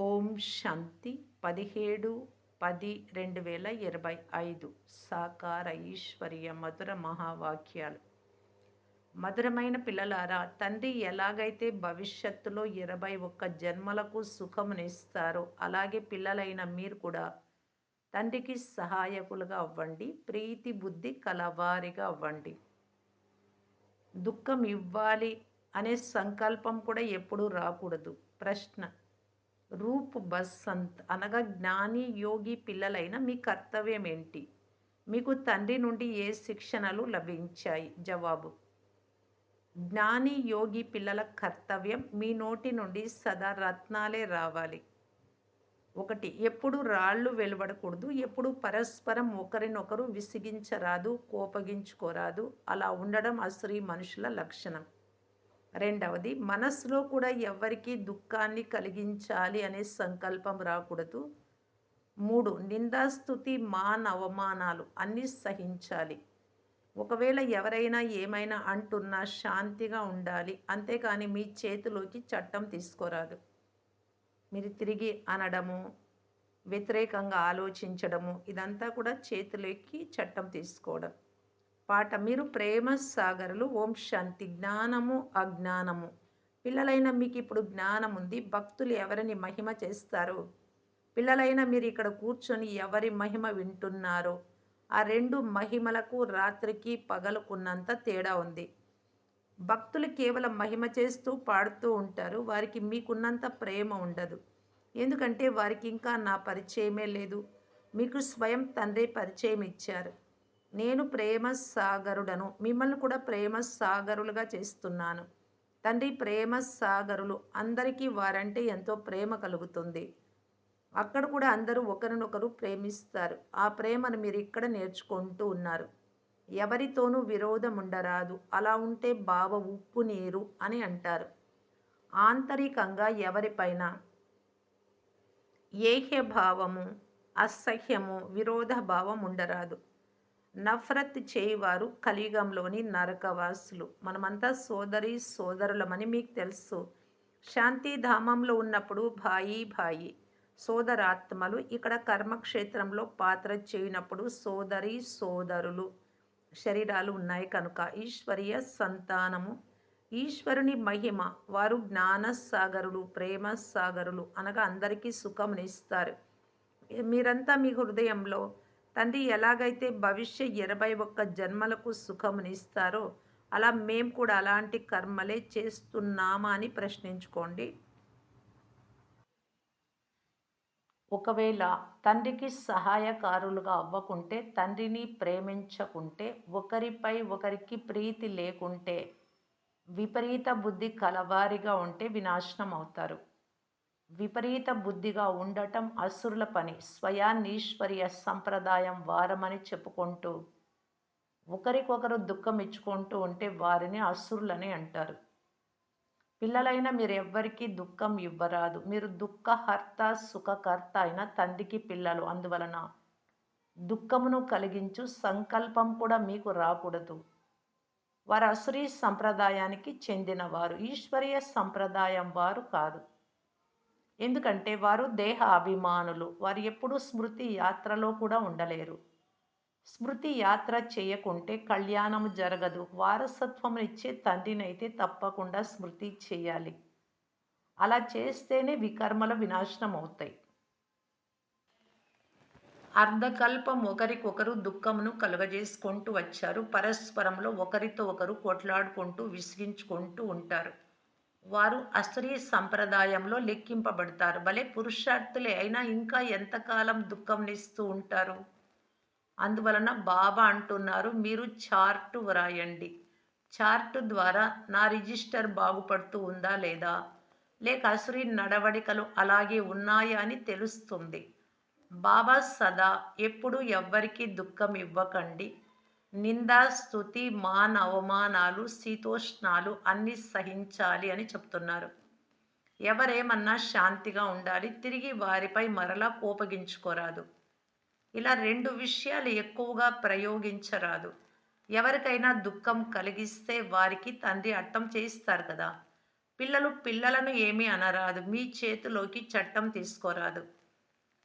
ఓం శాంతి 17/10/2025 సాకార ఈశ్వరీయ మధుర మహావాక్యాలు. మధురమైన పిల్లలారా, తండ్రి ఎలాగైతే భవిష్యత్తులో 21 జన్మలకు సుఖమునిస్తారో అలాగే పిల్లలైన మీరు కూడా తండ్రికి సహాయకులుగా అవ్వండి. ప్రీతి బుద్ధి కలవారిగా అవ్వండి. దుఃఖం ఇవ్వాలి అనే సంకల్పం కూడా ఎప్పుడూ రాకూడదు. ప్రశ్న: రూప్ బసంత్ అనగా జ్ఞాని యోగి పిల్లలైన మీ కర్తవ్యం ఏంటి? మీకు తండ్రి నుండి ఏ శిక్షణలు లభించాయి? జవాబు: జ్ఞాని యోగి పిల్లల కర్తవ్యం మీ నోటి నుండి సదా రత్నాలే రావాలి. ఒకటి, ఎప్పుడు రాళ్ళు వెలువడకూడదు. ఎప్పుడు పరస్పరం ఒకరినొకరు విసిగించరాదు, కోపగించుకోరాదు. అలా ఉండడం అసలు మనుషుల లక్షణం. రెండవది, మనస్సులో కూడా ఎవ్వరికీ దుఃఖాన్ని కలిగించాలి అనే సంకల్పం రాకూడదు. 3, నిందాస్తుతి మాన అవమానాలు అన్నీ సహించాలి. ఒకవేళ ఎవరైనా ఏమైనా అంటున్నా శాంతిగా ఉండాలి. అంతేకాని మీ చేతిలోకి చట్టం తీసుకోరాదు. మీరు తిరిగి అనడము, వ్యతిరేకంగా ఆలోచించడము, ఇదంతా కూడా చేతిలోకి చట్టం తీసుకోవడం. పాట: మీరు ప్రేమ సాగరులు. ఓం శాంతి. జ్ఞానము అజ్ఞానము. పిల్లలైన మీకు ఇప్పుడు జ్ఞానం ఉంది. భక్తులు ఎవరిని మహిమ చేస్తారో, పిల్లలైన మీరు ఇక్కడ కూర్చొని ఎవరి మహిమ వింటున్నారో, ఆ రెండు మహిమలకు రాత్రికి పగలుకున్నంత తేడా ఉంది. భక్తులు కేవలం మహిమ చేస్తూ పాడుతూ ఉంటారు. వారికి మీకున్నంత ప్రేమ ఉండదు. ఎందుకంటే వారికి ఇంకా నా పరిచయమే లేదు. మీకు స్వయం తండ్రి పరిచయం ఇచ్చారు. నేను ప్రేమ సాగరుడను. మిమ్మల్ని కూడా ప్రేమ సాగరులుగా చేస్తున్నాను. తండ్రి ప్రేమ సాగరులు. అందరికీ వారంటే ఎంతో ప్రేమ కలుగుతుంది. అక్కడ కూడా అందరూ ఒకరినొకరు ప్రేమిస్తారు. ఆ ప్రేమను మీరు ఇక్కడ నేర్చుకుంటూ ఉన్నారు. ఎవరితోనూ విరోధం ఉండరాదు. అలా ఉంటే బావ ఉప్పు నీరు అని అంటారు. ఆంతరికంగా ఎవరిపైన ఏహ్యభావము, అసహ్యము, విరోధ భావం ఉండరాదు. నఫరత్ చేయువారు కలియుగంలోని నరకవాసులు. మనమంతా సోదరి సోదరులమని మీకు తెలుసు. శాంతిధామంలో ఉన్నప్పుడు భాయి భాయి సోదరాత్మలు, ఇక్కడ కర్మక్షేత్రంలో పాత్ర చేయనప్పుడు సోదరి సోదరులు శరీరాలు ఉన్నాయి కనుక ఈశ్వరీయ సంతానము. ఈశ్వరుని మహిమ. వారు జ్ఞాన సాగరులు, ప్రేమ సాగరులు అనగా అందరికీ సుఖమునిస్తారు. మీరంతా మీ హృదయంలో తండ్రి ఎలాగైతే భవిష్య 21 జన్మలకు సుఖమునిస్తారో అలా మేము కూడా అలాంటి కర్మలే చేస్తున్నామా అని ప్రశ్నించుకోండి. ఒకవేళ తండ్రికి సహాయకారులుగా అవ్వకుంటే, తండ్రిని ప్రేమించకుంటే, ఒకరిపై ఒకరికి ప్రీతి లేకుంటే, విపరీత బుద్ధి కలవారిగా ఉంటే వినాశనం అవుతారు. విపరీత బుద్ధిగా ఉండటం అసురుల పని. స్వయాన్నీశ్వరీయ సంప్రదాయం వారమని చెప్పుకుంటూ ఒకరికొకరు దుఃఖం ఇచ్చుకుంటూ ఉంటే వారిని అసురులని అంటారు. పిల్లలైన మీరెవ్వరికీ దుఃఖం ఇవ్వరాదు. మీరు దుఃఖహర్త సుఖకర్త అయిన తండ్రికి పిల్లలు. అందువలన దుఃఖమును కలిగించు సంకల్పం కూడా మీకు రాకూడదు. వారు అసురీ సంప్రదాయానికి చెందినవారు. ఈశ్వరీయ సంప్రదాయం వారు కాదు. ఎందుకంటే వారు దేహ అభిమానులు. వారు ఎప్పుడూ స్మృతి యాత్రలో కూడా ఉండలేరు. స్మృతి యాత్ర చేయకుంటే కళ్యాణం జరగదు. వారసత్వమునిచ్చే తండ్రినైతే తప్పకుండా స్మృతి చేయాలి. అలా చేస్తేనే వికర్మల వినాశనం అవుతాయి. అర్ధకల్పం ఒకరికొకరు దుఃఖమును కలుగజేసుకుంటూ వచ్చారు. పరస్పరంలో ఒకరితో ఒకరు కొట్లాడుకుంటూ విసిగించుకుంటూ ఉంటారు. వారు అసరీ సంప్రదాయంలో లెక్కింపబడతారు. భలే పురుషార్థులే అయినా ఇంకా ఎంతకాలం దుఃఖంనిస్తూ ఉంటారు. అందువలన బాబా అంటున్నారు, మీరు చార్టు వ్రాయండి. చార్టు ద్వారా నా రిజిస్టర్ బాగుపడుతూ ఉందా లేదా, లేక అసురీ నడవడికలు అలాగే ఉన్నాయా అని తెలుస్తుంది. బాబా సదా ఎప్పుడు ఎవ్వరికీ దుఃఖం ఇవ్వకండి. నిందా స్తుతి మాన అవమానాలు శీతోష్ణాలు అన్నీ సహించాలి అని చెప్తున్నారు. ఎవరేమన్నా శాంతిగా ఉండాలి. తిరిగి వారిపై మరలా కోపగించుకోరాదు. ఇలా రెండు విషయాలు ఎక్కువగా ప్రయోగించరాదు. ఎవరికైనా దుఃఖం కలిగిస్తే వారికి తండ్రి అర్థం చేయిస్తారు కదా. పిల్లలను ఏమీ అనరాదు. మీ చేతిలోకి చట్టం తీసుకోరాదు.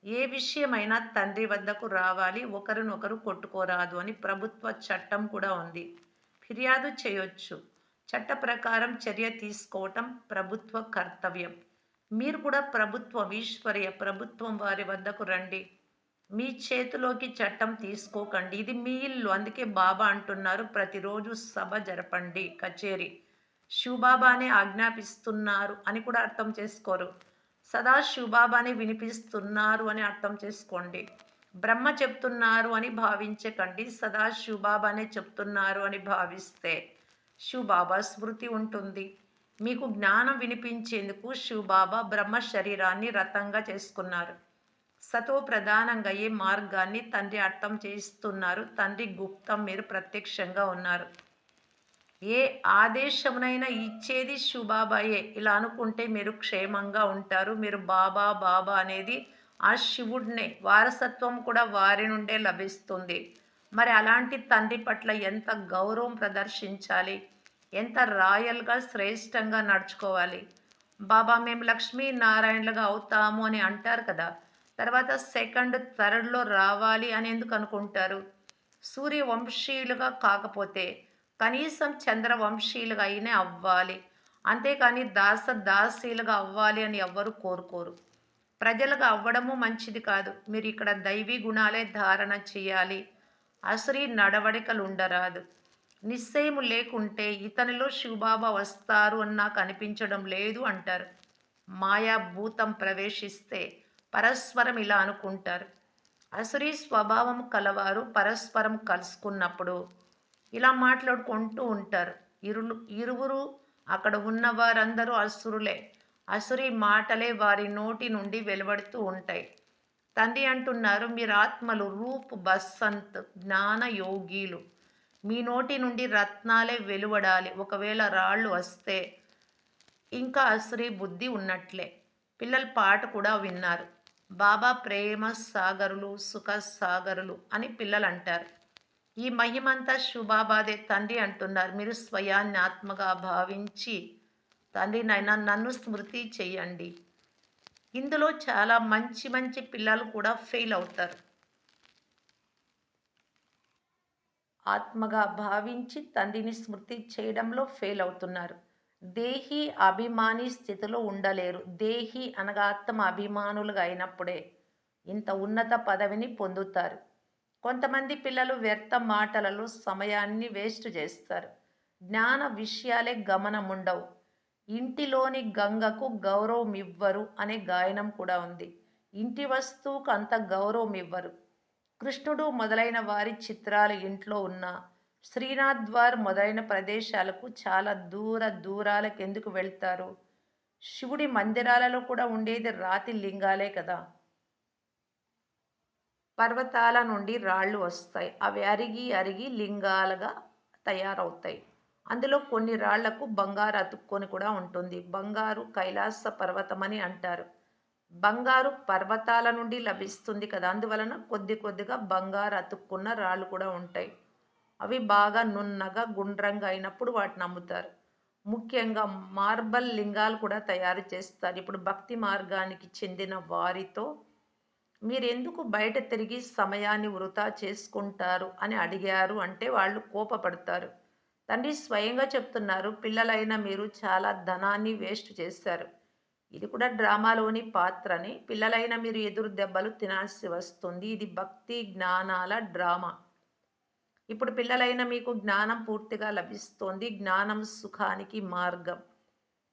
ఏ విషయమైనా తండ్రి వద్దకు రావాలి. ఒకరినొకరు కొట్టుకోరాదు అని ప్రభుత్వ చట్టం కూడా ఉంది. ఫిర్యాదు చేయొచ్చు. చట్ట ప్రకారం చర్య తీసుకోవటం ప్రభుత్వ కర్తవ్యం. మీరు కూడా ప్రభుత్వం వారి వద్దకు రండి. మీ చేతిలోకి చట్టం తీసుకోకండి. ఇది మీ ఇల్లు. అందుకే బాబా అంటున్నారు ప్రతిరోజు సభ జరపండి, కచేరీ. శివబాబానే ఆజ్ఞాపిస్తున్నారు అని కూడా అర్థం చేసుకోరు. సదా శివబాబాని వినిపిస్తున్నారు అని అర్థం చేసుకోండి. బ్రహ్మ చెప్తున్నారు అని భావించకండి. సదా శివబాబానే చెప్తున్నారు అని భావిస్తే శివబాబా స్మృతి ఉంటుంది. మీకు జ్ఞానం వినిపించేందుకు శివబాబా బ్రహ్మ శరీరాన్ని రథంగా చేసుకున్నారు. సతో ప్రధానంగా ఏ మార్గాన్ని తండ్రి అర్థం చేస్తున్నారు. తండ్రి గుప్తం, మీరు ప్రత్యక్షంగా ఉన్నారు. ఏ ఆదేశమునైనా ఇచ్చేది శివబాబాయే. ఇలా అనుకుంటే మీరు క్షేమంగా ఉంటారు. మీరు బాబా బాబా అనేది ఆ శివుడినే. వారసత్వం కూడా వారి నుండే లభిస్తుంది. మరి అలాంటి తండ్రి పట్ల ఎంత గౌరవం ప్రదర్శించాలి, ఎంత రాయల్గా శ్రేష్టంగా నడుచుకోవాలి. బాబా మేము లక్ష్మీనారాయణలుగా అవుతాము అని అంటారు కదా. తర్వాత సెకండ్ థర్డ్లో రావాలి అని ఎందుకు అనుకుంటారు? సూర్యవంశీయులుగా కాకపోతే కనీసం చంద్రవంశీయులుగా అయినా అవ్వాలి. అంతేకాని దాసీలుగా అవ్వాలి అని ఎవ్వరు కోరుకోరు. ప్రజలుగా అవ్వడము మంచిది కాదు. మీరు ఇక్కడ దైవీ గుణాలే ధారణ చేయాలి. అసరీ నడవడికలు ఉండరాదు. నిశ్చయము లేకుంటే ఇతనిలో శివబాబా వస్తారు అని నాకు అనిపించడం లేదు అంటారు. మాయా భూతం ప్రవేశిస్తే పరస్పరం ఇలా అనుకుంటారు. అసురీ స్వభావం కలవారు పరస్పరం కలుసుకున్నప్పుడు ఇలా మాట్లాడుకుంటూ ఉంటారు. ఇరువురు అక్కడ ఉన్న వారందరూ అసురులే. అసురీ మాటలే వారి నోటి నుండి వెలువడుతూ ఉంటాయి. తండ్రి అంటున్నారు మీరు ఆత్మలు రూప్ బసంత్ జ్ఞాన యోగీలు. మీ నోటి నుండి రత్నాలే వెలువడాలి. ఒకవేళ రాళ్ళు వస్తే ఇంకా అసురీ బుద్ధి ఉన్నట్లే. పిల్లల పాట కూడా విన్నారు. బాబా ప్రేమ సాగరులు, సుఖ సాగరులు అని పిల్లలు అంటారు. ఈ మహిమంతా శివబాబాదే. తండ్రి అంటున్నారు మీరు స్వయాన్ని ఆత్మగా భావించి తండ్రి నైనా నన్ను స్మృతి చేయండి. ఇందులో చాలా మంచి మంచి పిల్లలు కూడా ఫెయిల్ అవుతారు. ఆత్మగా భావించి తండ్రిని స్మృతి చేయడంలో ఫెయిల్ అవుతున్నారు. దేహి అభిమాని స్థితిలో ఉండలేరు. దేహి అనగా ఆత్మ అభిమానులుగా అయినప్పుడే ఇంత ఉన్నత పదవిని పొందుతారు. కొంతమంది పిల్లలు వ్యర్థ మాటలలో సమయాన్ని వేస్ట్ చేస్తారు. జ్ఞాన విషయాలే గమనముండవు. ఇంటిలోని గంగకు గౌరవం ఇవ్వరు అనే గాయనం కూడా ఉంది. ఇంటి వస్తువుకు అంత గౌరవం ఇవ్వరు. కృష్ణుడు మొదలైన వారి చిత్రాలు ఇంట్లో ఉన్న శ్రీనాథ్ ద్వార్ మొదలైన ప్రదేశాలకు చాలా దూరాలకు ఎందుకు వెళ్తారు? శివుడి మందిరాలలో కూడా ఉండేది రాతి లింగాలే కదా. పర్వతాల నుండి రాళ్ళు వస్తాయి. అవి అరిగి అరిగి లింగాలుగా తయారవుతాయి. అందులో కొన్ని రాళ్లకు బంగారు అతుక్కొని కూడా ఉంటుంది. బంగారు కైలాస పర్వతం అని అంటారు. బంగారు పర్వతాల నుండి లభిస్తుంది కదా. అందువలన కొద్దిగా బంగారు అతుక్కున్న రాళ్ళు కూడా ఉంటాయి. అవి బాగా నున్నగా గుండ్రంగా అయినప్పుడు వాటిని అమ్ముతారు. ముఖ్యంగా మార్బల్ లింగాలు కూడా తయారు చేస్తారు. ఇప్పుడు భక్తి మార్గానికి చెందిన వారితో మీరెందుకు బయట తిరిగి సమయాన్ని వృధా చేసుకుంటారు అని అడిగారు అంటే వాళ్ళు కోపపడతారు. తండ్రి స్వయంగా చెప్తున్నారు పిల్లలైన మీరు చాలా ధనాన్ని వేస్ట్ చేశారు. ఇది కూడా డ్రామాలోని పాత్రని. పిల్లలైన మీరు ఎదురు దెబ్బలు తినాల్సి వస్తుంది. ఇది భక్తి జ్ఞానాల డ్రామా. ఇప్పుడు పిల్లలైన మీకు జ్ఞానం పూర్తిగా లభిస్తోంది. జ్ఞానం సుఖానికి మార్గం.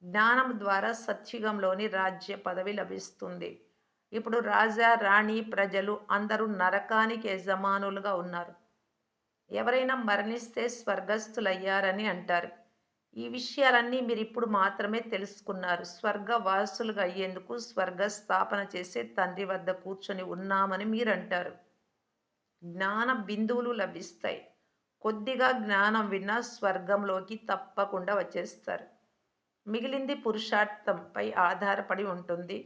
జ్ఞానం ద్వారా సత్యుగంలోని రాజ్య పదవి లభిస్తుంది. ఇప్పుడు రాజా రాణి ప్రజలు అందరూ నరకానికి యజమానులుగా ఉన్నారు. ఎవరైనా మరణిస్తే స్వర్గస్థులయ్యారని అంటారు. ఈ విషయాలన్నీ మీరు ఇప్పుడు మాత్రమే తెలుసుకున్నారు. స్వర్గవాసులుగా అయ్యేందుకు స్వర్గ స్థాపన చేసే తండ్రి వద్ద కూర్చొని ఉన్నామని మీరంటారు. జ్ఞాన బిందువులు లభిస్తాయి. కొద్దిగా జ్ఞానం విన్నా స్వర్గంలోకి తప్పకుండా వచ్చేస్తారు. మిగిలింది పురుషార్థంపై ఆధారపడి ఉంటుంది.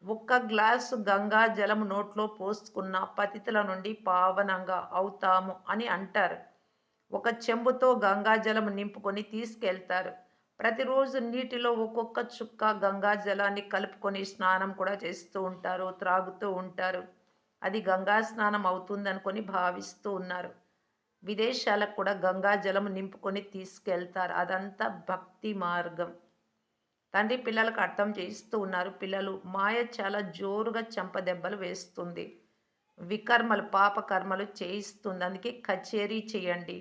ఒక్క గ్లాసు గంగా జలం నోట్లో పోసుకున్న పతితుల నుండి పావనంగా అవుతాము అని అంటారు. ఒక చెంబుతో గంగా జలం నింపుకొని తీసుకెళ్తారు. ప్రతిరోజు నీటిలో ఒక్కొక్క చుక్క గంగా జలాన్ని కలుపుకొని స్నానం కూడా చేస్తూ ఉంటారు, త్రాగుతూ ఉంటారు. అది గంగా స్నానం అవుతుందనుకొని భావిస్తూ ఉన్నారు. విదేశాలకు కూడా గంగా జలం నింపుకొని తీసుకెళ్తారు. అదంతా భక్తి మార్గం. తండ్రి పిల్లలకు అర్థం చేయిస్తూ ఉన్నారు. పిల్లలు మాయ చాలా జోరుగా చెంపదెబ్బలు వేస్తుంది. వికర్మలు, పాపకర్మలు చేయిస్తుంది. అందుకే కచేరీ చేయండి.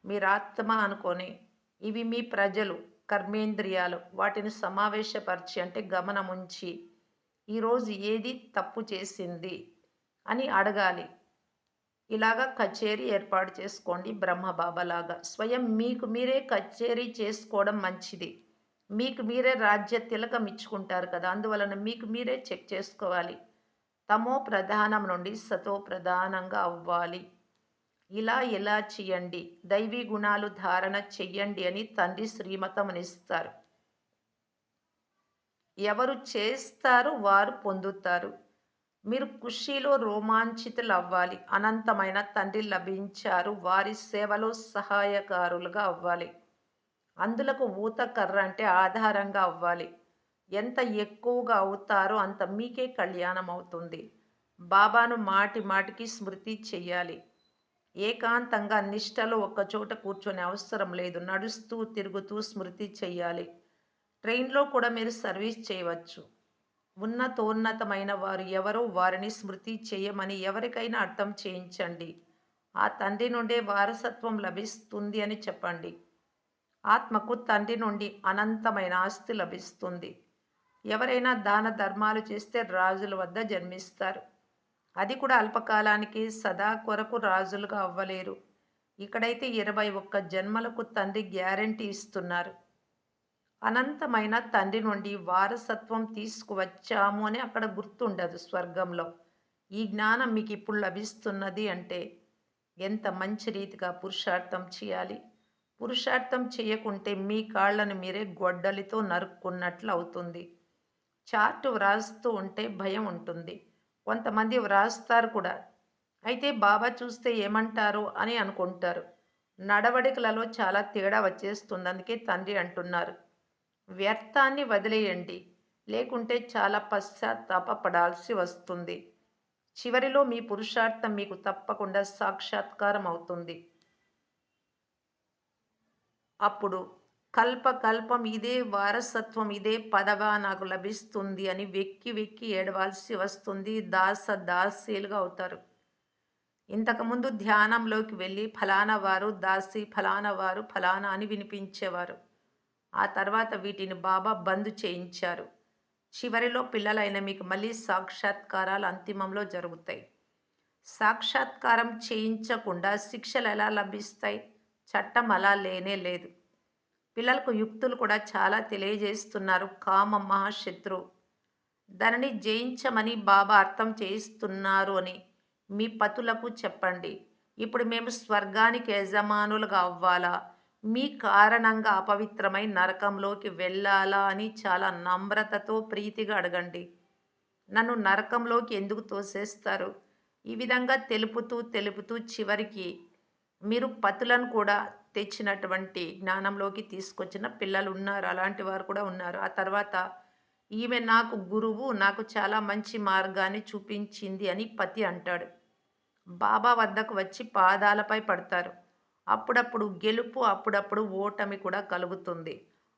మీరాత్మ అనుకోని ఇవి మీ ప్రజలు, కర్మేంద్రియాలు. వాటిని సమావేశపరిచి అంటే గమనముంచి ఈరోజు ఏది తప్పు చేసింది అని అడగాలి. ఇలాగా కచేరీ ఏర్పాటు చేసుకోండి బ్రహ్మబాబాలాగా. స్వయం మీకు మీరే కచేరీ చేసుకోవడం మంచిది. మీకు మీరే రాజ్య తిలకం ఇచ్చుకుంటారు కదా! అందువలన మీకు మీరే చెక్ చేసుకోవాలి. తమో ప్రధానం నుండి సతో ప్రధానంగా అవ్వాలి. ఇలా చేయండి. దైవీ గుణాలు ధారణ చెయ్యండి అని తండ్రి శ్రీమతమునిస్తారు. ఎవరు చేస్తారో వారు పొందుతారు. మీరు ఖుషీలో రోమాంచితులవ్వాలి. అనంతమైన తండ్రి లభించారు. వారి సేవలో సహాయకారులుగా అవ్వాలి. అందులకు ఊత కర్ర అంటే ఆధారంగా అవ్వాలి. ఎంత ఎక్కువగా అవుతారో అంత మీకే కళ్యాణం అవుతుంది. బాబాను మాటి మాటికి స్మృతి చెయ్యాలి. ఏకాంతంగా నిష్టలో ఒక్కచోట కూర్చొనే అవసరం లేదు. నడుస్తూ, తిరుగుతూ స్మృతి చెయ్యాలి. ట్రైన్‌లో కూడా మీరు సర్వీస్ చేయవచ్చు. ఉన్నతోన్నతమైన వారు ఎవరో వారిని స్మృతి చేయమని ఎవరికైనా అర్థం చేయించండి. ఆ తండ్రి నుండే వారసత్వం లభిస్తుంది అని చెప్పండి. ఆత్మకు తండ్రి నుండి అనంతమైన ఆస్తి లభిస్తుంది. ఎవరైనా దాన ధర్మాలు చేస్తే రాజుల వద్ద జన్మిస్తారు. అది కూడా అల్పకాలానికి సదా కొరకు రాజులుగా అవ్వలేరు. ఇక్కడైతే 21 జన్మలకు తండ్రి గ్యారంటీ ఇస్తున్నారు. అనంతమైన తండ్రి నుండి వారసత్వం తీసుకువచ్చాము అని అక్కడ గుర్తుండదు స్వర్గంలో. ఈ జ్ఞానం మీకు ఇప్పుడు లభిస్తున్నది అంటే ఎంత మంచి రీతిగా పురుషార్థం చేయాలి. పురుషార్థం చేయకుంటే మీ కాళ్ళను మీరే గొడ్డలితో నరుక్కున్నట్లు అవుతుంది. చార్ట్ వ్రాస్తూ ఉంటే భయం ఉంటుంది. కొంతమంది వ్రాస్తారు కూడా. అయితే బాబా చూస్తే ఏమంటారో అని అనుకుంటారు. నడవడికలలో చాలా తేడా వచ్చేస్తుంది. అందుకే తండ్రి అంటున్నారు. వ్యర్థాన్ని వదిలేయండి. లేకుంటే చాలా పశ్చాత్తాప పడాల్సి వస్తుంది. చివరిలో మీ పురుషార్థం మీకు తప్పకుండా సాక్షాత్కారం అవుతుంది. అప్పుడు కల్పకల్పం ఇదే వారసత్వం, ఇదే పదవా నాకు లభిస్తుంది అని వెక్కి వెక్కి ఏడవాల్సి వస్తుంది. దాసీలుగా అవుతారు. ఇంతకుముందు ధ్యానంలోకి వెళ్ళి ఫలానా వారు దాసి, ఫలానా వారు ఫలానా అని వినిపించేవారు. ఆ తర్వాత వీటిని బాబా బంద్ చేయించారు. చివరిలో పిల్లలైన మీకు మళ్ళీ సాక్షాత్కారాలు అంతిమంలో జరుగుతాయి. సాక్షాత్కారం చేయించకుండా శిక్షలు ఎలా లభిస్తాయి? చట్టం అలా లేనే లేదు. పిల్లలకు యుక్తులు కూడా చాలా తెలియజేస్తున్నారు. కామం మహాశత్రువు. దానిని జయించమని బాబా అర్థం చేయిస్తున్నారు అని మీ పతులకు చెప్పండి. ఇప్పుడు మేము స్వర్గానికి యజమానులుగా అవ్వాలా? మీ కారణంగా అపవిత్రమై నరకంలోకి వెళ్ళాలా అని చాలా నమ్రతతో ప్రీతిగా అడగండి. నన్ను నరకంలోకి ఎందుకు తోసేస్తారు? ఈ విధంగా తెలుపుతూ తెలుపుతూ చివరికి మీరు పతులను కూడా తెచ్చినటువంటి జ్ఞానంలోకి తీసుకొచ్చిన పిల్లలు ఉన్నారు. అలాంటి వారు కూడా ఉన్నారు. ఆ తర్వాత ఈమె నాకు గురువు, నాకు చాలా మంచి మార్గాన్ని చూపించింది అని పతి అంటాడు. బాబా వద్దకు వచ్చి పాదాలపై పడతారు. అప్పుడప్పుడు గెలుపు, అప్పుడప్పుడు ఓటమి కూడా కలుగుతుంది.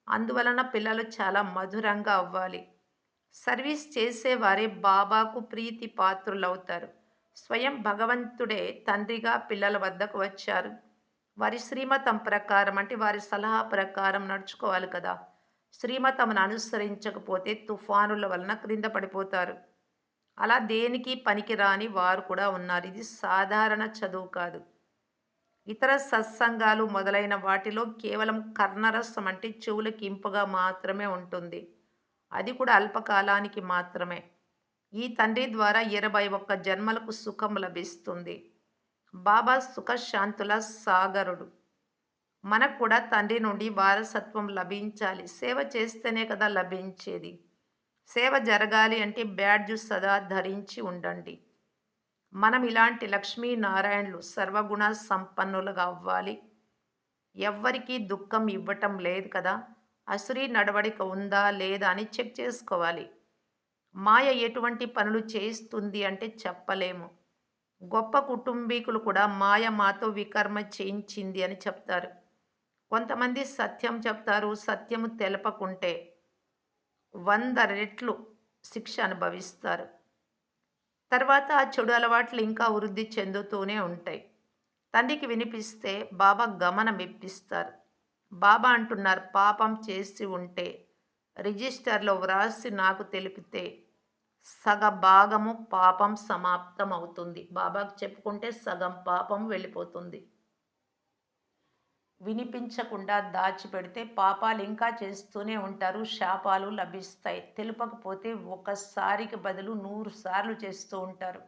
అందువలన పిల్లలు చాలా మధురంగా అవ్వాలి. సర్వీస్ చేసేవారే బాబాకు ప్రీతి పాత్రులవుతారు. స్వయం భగవంతుడే తండ్రిగా పిల్లల వద్దకు వచ్చారు. వారి శ్రీమతం ప్రకారం అంటే వారి సలహా ప్రకారం నడుచుకోవాలి కదా! శ్రీమతమును అనుసరించకపోతే తుఫానుల వలన క్రింద పడిపోతారు. అలా దేనికి పనికిరాని వారు కూడా ఉన్నారు. ఇది సాధారణ చదువు కాదు. ఇతర సత్సంగాలు మొదలైన వాటిలో కేవలం కర్ణరసం అంటే చెవులకి ఇంపుగా మాత్రమే ఉంటుంది. అది కూడా అల్పకాలానికి మాత్రమే. ఈ తండ్రి ద్వారా 21 జన్మలకు సుఖం లభిస్తుంది. బాబా సుఖశాంతుల సాగరుడు. మనకు కూడా తండ్రి నుండి వారసత్వం లభించాలి. సేవ చేస్తేనే కదా లభించేది. సేవ జరగాలి అంటే బ్యాడ్జ్ సదా ధరించి ఉండండి. మనం ఇలాంటి లక్ష్మీనారాయణులు సర్వగుణ సంపన్నులుగా అవ్వాలి. ఎవ్వరికీ దుఃఖం ఇవ్వటం లేదు కదా! అసురీ నడవడిక ఉందా? లేదా? అని చెక్ చేసుకోవాలి. మాయ ఎటువంటి పనులు చేస్తుంది అంటే చెప్పలేము. గొప్ప కుటుంబీకులు కూడా మాయ మాతో వికర్మ చేయించింది అని చెప్తారు. కొంతమంది సత్యం చెప్తారు. సత్యము తెలపకుంటే 100 రెట్లు శిక్ష అనుభవిస్తారు. తర్వాత ఆ చెడు అలవాట్లు ఇంకా వృద్ధి చెందుతూనే ఉంటాయి. తండ్రికి వినిపిస్తే బాబా గమనమిప్పిస్తారు. బాబా అంటున్నారు, పాపం చేసి ఉంటే రిజిస్టర్‌లో వ్రాసి నాకు తెలిపితే సగభాగము పాపం సమాప్తమవుతుంది. బాబాకు చెప్పుకుంటే సగం పాపం వెళ్ళిపోతుంది. వినిపించకుండా దాచిపెడితే పాపాలు ఇంకా చేస్తూనే ఉంటారు. శాపాలు లభిస్తాయి. తెలుపకపోతే ఒకసారికి బదులు 100 సార్లు చేస్తూ ఉంటారు.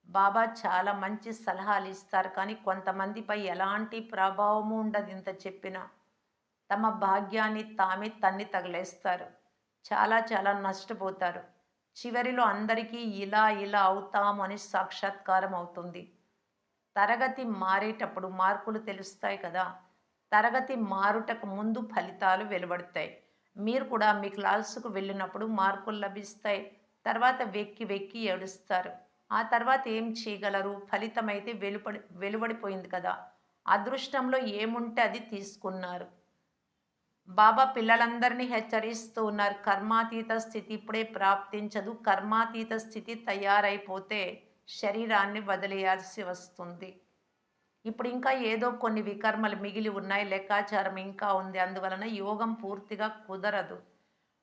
బాబా చాలా మంచి సలహాలు ఇస్తారు. కానీ కొంతమందిపై ఎలాంటి ప్రభావము ఉండదు ఇంత చెప్పినా. తమ భాగ్యాన్ని తామే తన్ని తగిలేస్తారు. చాలా చాలా నష్టపోతారు. చివరిలో అందరికీ ఇలా ఇలా అవుతాము అని సాక్షాత్కారం అవుతుంది. తరగతి మారేటప్పుడు మార్కులు తెలుస్తాయి కదా! తరగతి మారుటకు ముందు ఫలితాలు వెలువడతాయి. మీరు కూడా మీ క్లాసుకు వెళ్ళినప్పుడు మార్కులు లభిస్తాయి. తర్వాత వెక్కి వెక్కి ఏడుస్తారు. ఆ తర్వాత ఏం చేయగలరు? ఫలితమైతే వెలువడిపోయింది కదా! అదృష్టంలో ఏముంటే అది తీసుకున్నారు. బాబా పిల్లలందరినీ హెచ్చరిస్తూ ఉన్నారు. కర్మాతీత స్థితి ఇప్పుడే ప్రాప్తించదు. కర్మాతీత స్థితి తయారైపోతే శరీరాన్ని వదిలేయాల్సి వస్తుంది. ఇప్పుడు ఇంకా ఏదో కొన్ని వికర్మలు మిగిలి ఉన్నాయి. లెక్కాచారం ఇంకా ఉంది. అందువలన యోగం పూర్తిగా కుదరదు.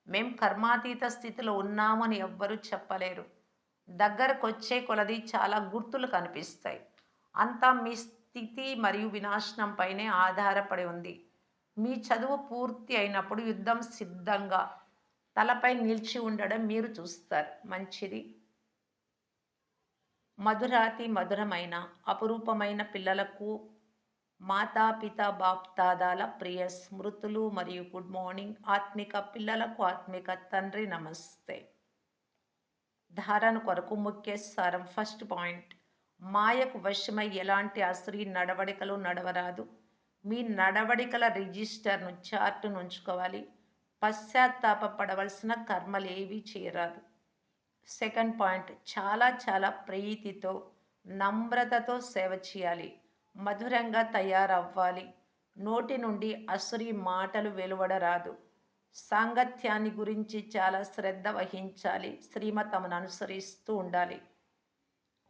మేం కర్మాతీత స్థితిలో ఉన్నామని ఎవ్వరూ చెప్పలేరు. దగ్గరకొచ్చే కొలది చాలా గుర్తులు కనిపిస్తాయి. అంతా మీ స్థితి మరియు వినాశనం పైనే ఆధారపడి ఉంది. మీ చదువు పూర్తి అయినప్పుడు యుద్ధం సిద్ధంగా తలపై నిలిచి ఉండడం మీరు చూస్తారు. మంచిది. మధురాతి మధురమైన అపురూపమైన పిల్లలకు మాతాపిత బాప్దాదాల ప్రియ స్మృతులు మరియు గుడ్ మార్నింగ్. ఆత్మిక పిల్లలకు ఆత్మిక తండ్రి నమస్తే. ధారణ కొరకు ముఖ్య సారం. ఫస్ట్ పాయింట్, మాయకు వశమై ఎలాంటి అసరీ నడవడికలు నడవరాదు. మీ నడవడికల రిజిస్టర్ను చార్టును ఉంచుకోవాలి. పశ్చాత్తాప పడవలసిన కర్మలేవీ చేయరాదు. సెకండ్ పాయింట్, చాలా చాలా ప్రీతితో నమ్రతతో సేవ చేయాలి. మధురంగా తయారవ్వాలి. నోటి నుండి అసురీ మాటలు వెలువడరాదు. సాంగత్యాన్ని గురించి చాలా శ్రద్ధ వహించాలి. శ్రీమతమును అనుసరిస్తూ ఉండాలి.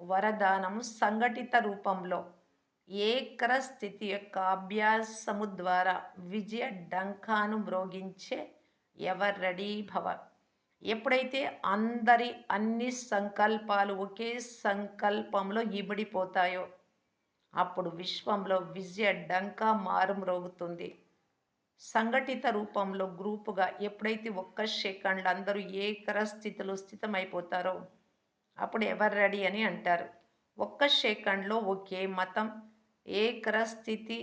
వరదానము సంఘటిత రూపంలో ఏకర స్థితి యొక్క అభ్యాసము ద్వారా విజయ డంకాను మ్రోగించే ఎవర్ రెడీ భవ. ఎప్పుడైతే అందరి అన్ని సంకల్పాలు ఒకే సంకల్పంలో ఇమిడిపోతాయో అప్పుడు విశ్వంలో విజయ డంకా మారుమ్రోగుతుంది. సంఘటిత రూపంలో గ్రూపుగా ఎప్పుడైతే ఒక్క సెకండ్లో అందరూ ఏకర స్థితిలో స్థితమైపోతారో అప్పుడు ఎవర్ రెడీ అని అంటారు. ఒక్క సెకండ్లో ఒకే మతం, ఏకర స్థితి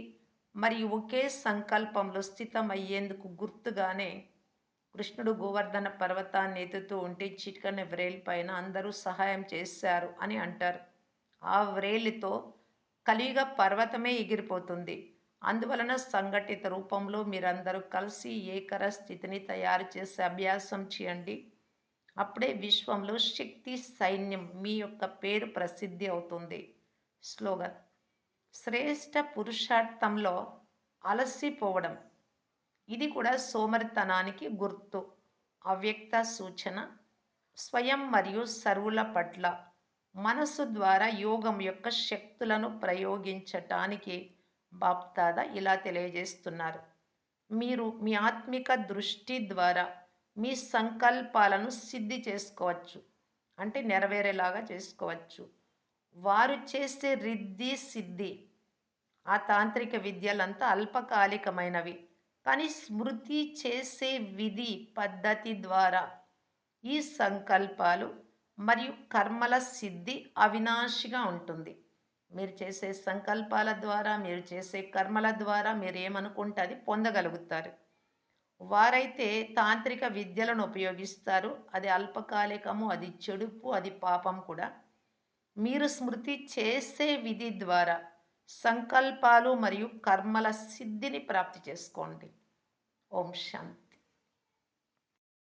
మరియు ఒకే సంకల్పంలో స్థితమయ్యేందుకు గుర్తుగానే కృష్ణుడు గోవర్ధన పర్వతాన్ని ఎత్తుతూ ఉంటే చిటికన వ్రేలి పైన అందరూ సహాయం చేశారు అని అంటారు. ఆ వ్రేలితో కలియుగ పర్వతమే ఎగిరిపోతుంది. అందువలన సంఘటిత రూపంలో మీరందరూ కలిసి ఏకర స్థితిని తయారు చేసే అభ్యాసం చేయండి. అప్పుడే విశ్వంలో శక్తి సైన్యం మీ యొక్క పేరు ప్రసిద్ధి అవుతుంది. స్లోగన్: శ్రేష్ఠ పురుషార్థంలో అలసిపోవడం ఇది కూడా సోమరితనానికి గుర్తు. అవ్యక్త సూచన: స్వయం మరియు సర్వుల పట్ల మనసు ద్వారా యోగం యొక్క శక్తులను ప్రయోగించటానికి బాప్దాదా ఇలా తెలియజేస్తున్నారు. మీరు మీ ఆత్మిక దృష్టి ద్వారా మీ సంకల్పాలను సిద్ధి చేసుకోవచ్చు, అంటే నెరవేరేలాగా చేసుకోవచ్చు. వారు చేసే రిద్ధి సిద్ధి ఆ తాంత్రిక విద్యలంతా అల్పకాలికమైనవి. కానీ స్మృతి చేసే విధి పద్ధతి ద్వారా ఈ సంకల్పాలు మరియు కర్మల సిద్ధి అవినాశిగా ఉంటుంది. మీరు చేసే సంకల్పాల ద్వారా, మీరు చేసే కర్మల ద్వారా మీరు ఏమనుకుంటే అది పొందగలుగుతారు. వారైతే తాంత్రిక విద్యలను ఉపయోగిస్తారు. అది అల్పకాలికము, అది చెడుపు, అది పాపం కూడా. మీరు స్మృతి చేసే విధి ద్వారా సంకల్పాలు మరియు కర్మల సిద్ధిని ప్రాప్తి చేసుకోండి. ఓం శాంతి.